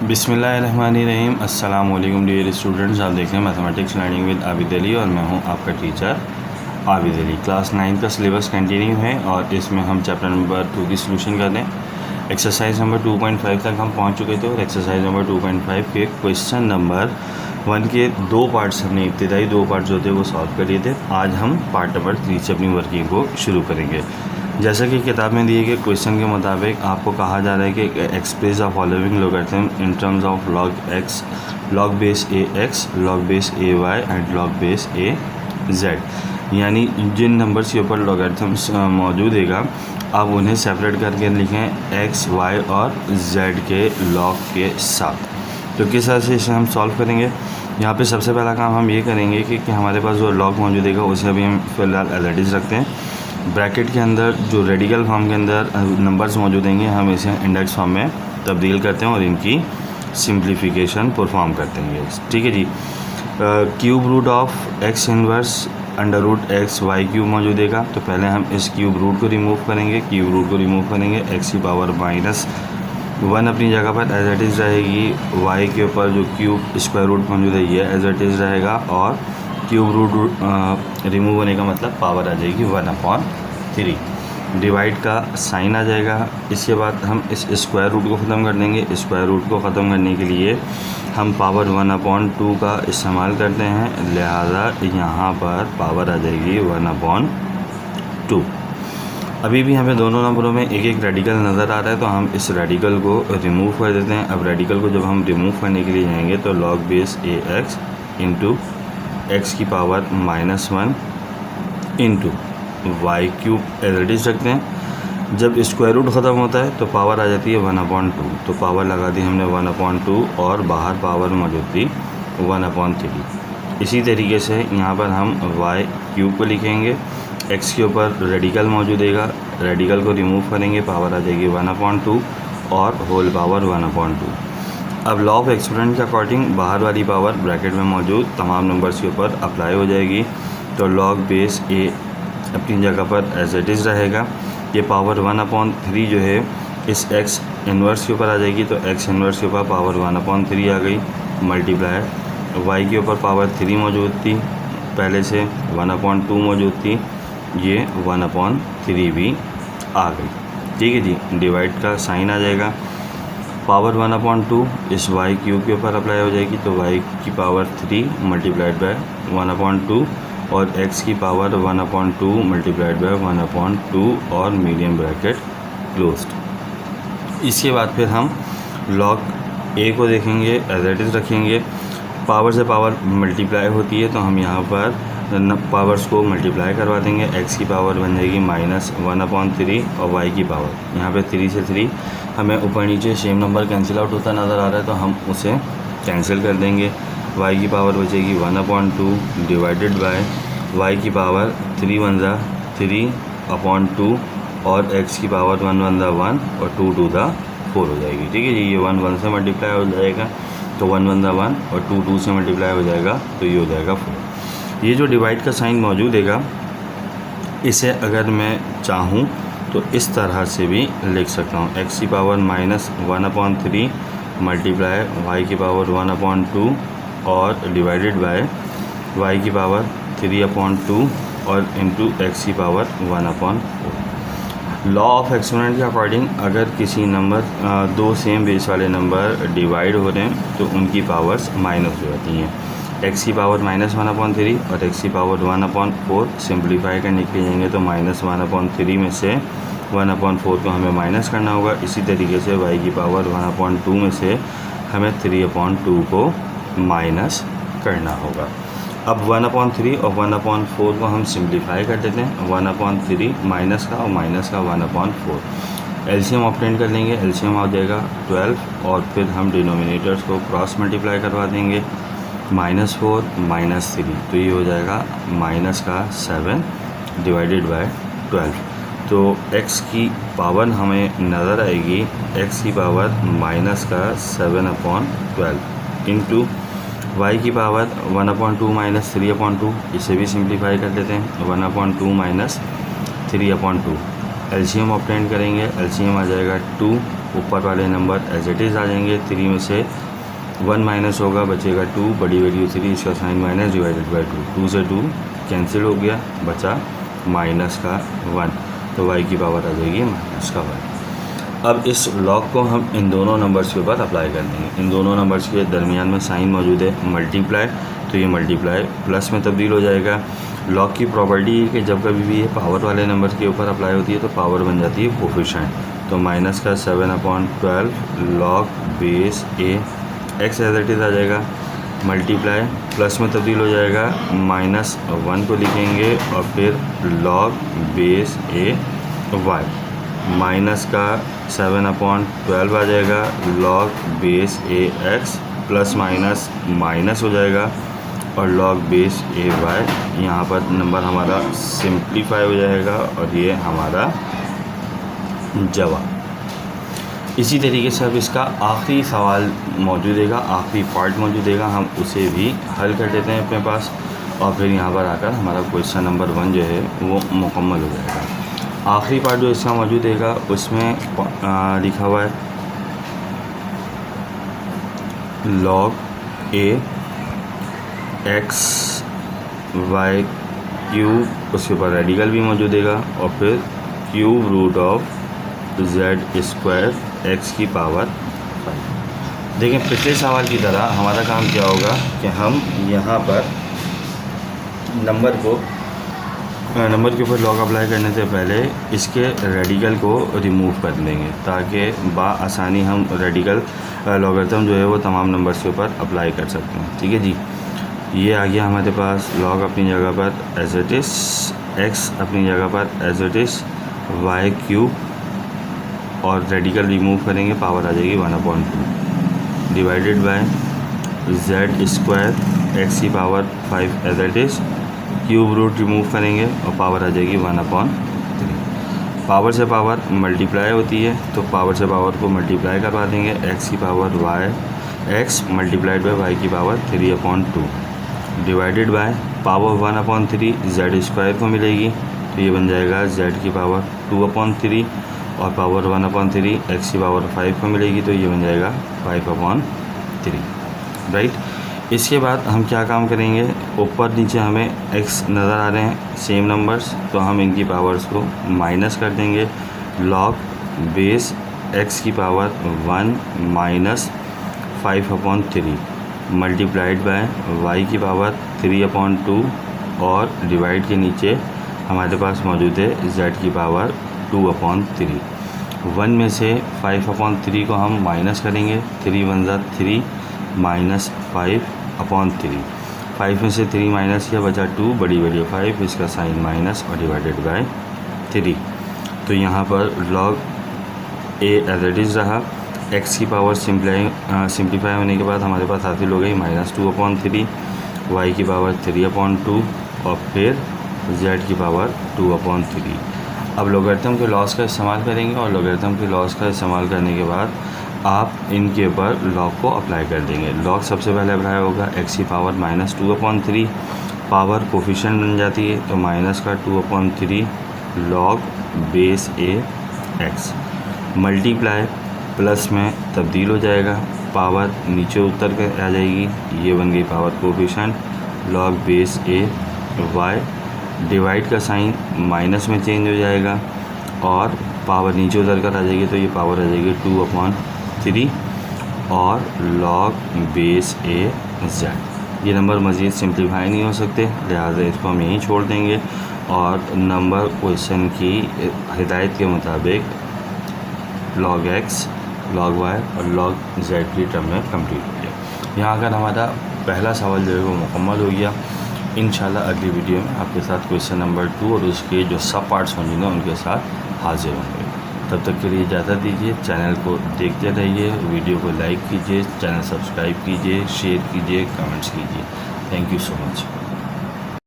बिस्मिल्लाहिर्रहमानिर्रहीम। अस्सलाम वालेकुम डियर स्टूडेंट्स, आप देख रहे हैं mathematics learning with Abid Ali और मैं हूं आपका टीचर आबिद अली। क्लास 9 का सिलेबस कंटिन्यू है और इसमें हम चैप्टर नंबर 2 की सॉल्यूशन कर दें। एक्सरसाइज नंबर 2.5 तक हम पहुंच चुके थे और एक्सरसाइज नंबर 2.5 के क्वेश्चन नंबर 1 के दो पार्ट्स हमने इब्तिदाई दो पार्ट्स जो थे वो सॉल्व कर लिए थे। आज हम पार्ट नंबर 3 से अपनी वर्किंग को शुरू करेंगे। जैसा कि किताब में दिए गए क्वेश्चन के मुताबिक आपको कहा जा रहा है कि express the following logarithm in terms of log X, log base A X, log base A Y and log base A Z. यानी जिन नंबर्स के ऊपर लॉगरिथम्स मौजूद है आप उन्हें सेपरेट करके लिखें एक्स, वाई और जेड के लॉग के साथ। तो किस तरह से इसे हम सॉल्व करेंगे। यहाँ पे सबसे पहला काम हम ये करेंगे कि हमारे पास जो लॉग मौजूद है उसे अभी हम फिलहाल एज इट इज़ रखते हैं। ब्रैकेट के अंदर जो रेडिकल फॉर्म के अंदर नंबर्स मौजूद होंगे हम इसे इंडेक्स फॉर्म में तब्दील करते हैं और इनकी सिंप्लीफिकेशन परफॉर्म करते हैं। ठीक है जी। Cube root of x inverse under root x Y cube मौजूद है। तो पहले हम इस क्यूब रूट को रिमूव करेंगे। क्यूब रूट को रिमूव करेंगे, एक्स की पावर -1 अपनी जगह पर एज इट इज़ रहेगी। वाई के ऊपर जो क्यूब स्क्वायर रूट मौजूद है ये एज इट इज़ रहेगा और क्यूब रूट रिमूव होने का मतलब पावर आ जाएगी 1/3। डिवाइड का साइन आ जाएगा। इसके बाद हम इस स्क्वायर रूट को ख़त्म कर देंगे। स्क्वायर रूट को ख़त्म करने के लिए हम पावर 1/2 का इस्तेमाल करते हैं, लिहाजा यहाँ पर पावर आ जाएगी 1/2। अभी भी हमें दोनों नंबरों में एक एक रेडिकल नज़र आ रहा है तो हम इस रेडिकल को रिमूव कर देते हैं। अब रेडिकल को जब हम रिमूव करने के लिए जाएंगे तो लॉग बेस ए एक्स इंटू एक्स की power -1 into Y cube as it is रखते हैं। जब स्क्वायर रूट ख़त्म होता है तो पावर आ जाती है 1/2। तो पावर लगा दी हमने 1/2 और बाहर पावर मौजूद थी 1/3। इसी तरीके से यहाँ पर हम वाई क्यूब को लिखेंगे। एक्स के ऊपर रेडिकल मौजूद है, रेडिकल को रिमूव करेंगे, पावर आ जाएगी 1/2 और होल पावर 1/2। अब लॉ ऑफ एक्सपोनेंट के अकॉर्डिंग बाहर वाली पावर ब्रैकेट में मौजूद तमाम नंबर्स के ऊपर अप्लाई हो जाएगी। तो लॉग बेस ए अपनी जगह पर एज इट इज़ रहेगा। ये पावर 1/3 जो है इस एक्स इन्वर्स के ऊपर आ जाएगी। तो एक्स इन्वर्स के ऊपर पावर 1/3 आ गई, मल्टीप्लाई वाई के ऊपर पावर 3 मौजूद थी, पहले से 1/2 मौजूद थी, ये 1/3 भी आ गई। ठीक है जी। डिवाइड का साइन आ जाएगा। पावर 1/2 इस वाई क्यूब के ऊपर अप्लाई हो जाएगी। तो वाई की पावर 3 मल्टीप्लाइड बाय 1/2 और एक्स की पावर 1/2 मल्टीप्लाइड बाय 1/2 और मीडियम ब्रैकेट क्लोज्ड। इसके बाद फिर हम लॉग ए को देखेंगे, एज इट इज़ रखेंगे। पावर से पावर मल्टीप्लाई होती है तो हम यहाँ पर पावर्स को मल्टीप्लाई करवा देंगे। एक्स की पावर बन जाएगी -1/3 और वाई की पावर यहाँ पे 3 से 3 हमें ऊपर नीचे सेम नंबर कैंसिल आउट होता नज़र आ रहा है तो हम उसे कैंसिल कर देंगे। वाई की पावर बचेगी 1/2 डिवाइडेड बाय वाई की पावर 3 × 1 = 3/2 और एक्स की पावर 1 × 1 और 2 × 4 हो जाएगी। ठीक है जी। ये 1 1 से मल्टीप्लाई हो जाएगा तो 1 1 1 और 2 2 से मल्टीप्लाई हो जाएगा तो ये हो जाएगा 4। ये जो डिवाइड का साइन मौजूद है इसे अगर मैं चाहूँ तो इस तरह से भी लिख सकता हूँ। एक्स की पावर -1/3 मल्टीप्लाई वाई की पावर 1/2 और डिवाइडेड बाय वाई की पावर 3/2 और इंटू एक्स की पावर 1/4। लॉ ऑफ एक्सपोनेंट के अकॉर्डिंग अगर किसी नंबर दो सेम बेस वाले नंबर डिवाइड हो रहे हैं तो उनकी पावर्स माइनस हो जाती हैं। एक्स की पावर -1/3 और एक्स की पावर 1/4 सिंप्लीफाई करने के लिए जाएंगे तो -1/3 में से 1/4 को हमें माइनस करना होगा। इसी तरीके से वाई की पावर 1/2 में से हमें 3/2 को माइनस करना होगा। अब 1/3 और 1/4 को हम सिंप्लीफाई कर देते हैं। 1/3 माइनस का और माइनस का 1/4 एलसीएम ऑब्टेन कर लेंगे। एलसीएम आ जाएगा 12 और फिर हम डिनोमिनेटर्स को क्रॉस मल्टीप्लाई करवा देंगे। -4 -3 तो ये हो जाएगा -7 डिवाइडेड बाय 12। तो x की पावर हमें नज़र आएगी x की पावर -7/12 इंटू y की पावर 1/2 -3/2। इसे भी सिंप्लीफाई कर देते हैं। 1/2 -3/2 एलसीएम ऑब्टेन करेंगे। एलसीएम आ जाएगा 2 ऊपर वाले नंबर एज इट इज़ आ जाएंगे। 3 में से 1 माइनस होगा, बचेगा 2, बड़ी वैल्यू 3, इसका साइन माइनस डिवाइडेड बाई 2, 2 से 2 कैंसिल हो गया, बचा माइनस का 1, तो y की पावर आ जाएगी माइनस का 1। अब इस लॉग को हम इन दोनों नंबर्स के ऊपर अप्लाई कर देंगे। इन दोनों नंबर्स के दरमियान में साइन मौजूद है मल्टीप्लाई, तो ये मल्टीप्लाई प्लस में तब्दील हो जाएगा। लॉग की प्रॉपर्टी है कि जब कभी भी ये पावर वाले नंबर के ऊपर अप्लाई होती है तो पावर बन जाती है कोफिशिएंट। तो माइनस का 7/12 log base A x as it is आ जाएगा, मल्टीप्लाई प्लस में तब्दील हो जाएगा, -1 को लिखेंगे और फिर log base A Y, minus का 7/12 आ जाएगा, लॉग बेस ए एक्स प्लस माइनस माइनस हो जाएगा और लॉग बेस ए वाई। यहाँ पर नंबर हमारा सिंप्लीफाई हो जाएगा और ये हमारा जवाब। इसी तरीके से अब इसका आखिरी सवाल मौजूद है, आखिरी पार्ट मौजूद है, हम उसे भी हल कर देते हैं अपने पास और फिर यहाँ पर आकर हमारा क्वेश्चन नंबर 1 जो है वो मुकम्मल हो जाएगा। आखिरी पार्ट जो इसका मौजूद है उसमें लिखा हुआ है log A X Y cube, उसके ऊपर रेडिकल भी मौजूद है और फिर cube root of Z square x की पावर 5। देखें पिछले सवाल की तरह हमारा काम क्या होगा कि हम यहाँ पर नंबर के ऊपर लॉग अप्लाई करने से पहले इसके रेडिकल को रिमूव कर लेंगे ताकि आसानी हम रेडिकल लॉगरिथम जो है वो तमाम नंबर्स के ऊपर अप्लाई कर सकते हैं। ठीक है जी, ये आ गया हमारे पास लॉग अपनी जगह पर एज इट इज़, एक्स अपनी जगह पर as it is, y cube और रेडिकल रिमूव करेंगे, पावर आ जाएगी 1/2 divided by z square x की power 5 as it is, cube root remove करेंगे और पावर आ जाएगी 1/3। पावर से पावर मल्टीप्लाई होती है तो पावर से पावर को मल्टीप्लाई करवा देंगे, एक्स की power y x multiplied by y की power 3/2 divided by power 1/3 z square को मिलेगी, तो ये बन जाएगा जेड की पावर 2/3 और पावर 1/3 एक्स की पावर 5 को मिलेगी, तो ये बन जाएगा 5/3, राइट। इसके बाद हम क्या काम करेंगे, ऊपर नीचे हमें एक्स नज़र आ रहे हैं सेम नंबर्स, तो हम इनकी पावर्स को माइनस कर देंगे। लॉग बेस एक्स की power 1 minus 5/3 multiplied by Y की पावर 3/2 और डिवाइड के नीचे हमारे पास मौजूद है जेड की पावर 2/3। 1 में से 5/3 को हम माइनस करेंगे, 3 1 ज़ा 3 माइनस 5/3, 5 में से 3 माइनस किया बचा 2, बड़ी वैल्यू 5, इसका साइन माइनस और डिवाइडेड बाय 3। तो यहाँ पर log A as it is रहा, एक्स की पावर सिंप्लीफाई होने के बाद हमारे पास हासिल हो गई -2/3, वाई की पावर 3/2 और फिर जेड की पावर 2/3। अब लॉगरिथम के लॉस का इस्तेमाल करेंगे और लॉगरिथम के लॉस का इस्तेमाल करने के बाद आप इनके ऊपर लॉग को अप्लाई कर देंगे। लॉग सबसे पहले अप्लाई होगा एक्स की पावर -2/3, पावर कोफिशिएंट बन जाती है तो माइनस का 2/3 लॉग बेस ए एक्स, मल्टीप्लाई प्लस में तब्दील हो जाएगा, पावर नीचे उतर कर आ जाएगी, ये बन गई power coefficient log base A Y, divide का साइन माइनस में चेंज हो जाएगा और पावर नीचे उतर कर आ जाएगी, तो ये पावर आ जाएगी 2/3 और लॉग बेस ए जेड। ये नंबर मज़ीद सिंप्लीफाई नहीं हो सकते, लिहाजा इसको हम यहीं छोड़ देंगे और नंबर क्वेश्चन की हिदायत के मुताबिक लॉग एक्स, लॉग वाई और लॉग जेड की टर्म में कंप्लीट हो गया। यहाँ अगर हमारा पहला सवाल जो है वो मुकम्मल हो गया। इंशाल्लाह अगली वीडियो में आपके साथ क्वेश्चन नंबर 2 और उसके जो सब पार्ट्स होंगे उनके साथ हाजिर होंगे। तब तक के लिए इजाज़त दीजिए, चैनल को देखते रहिए, वीडियो को लाइक कीजिए, चैनल सब्सक्राइब कीजिए, शेयर कीजिए, कमेंट्स कीजिए। Thank you so much.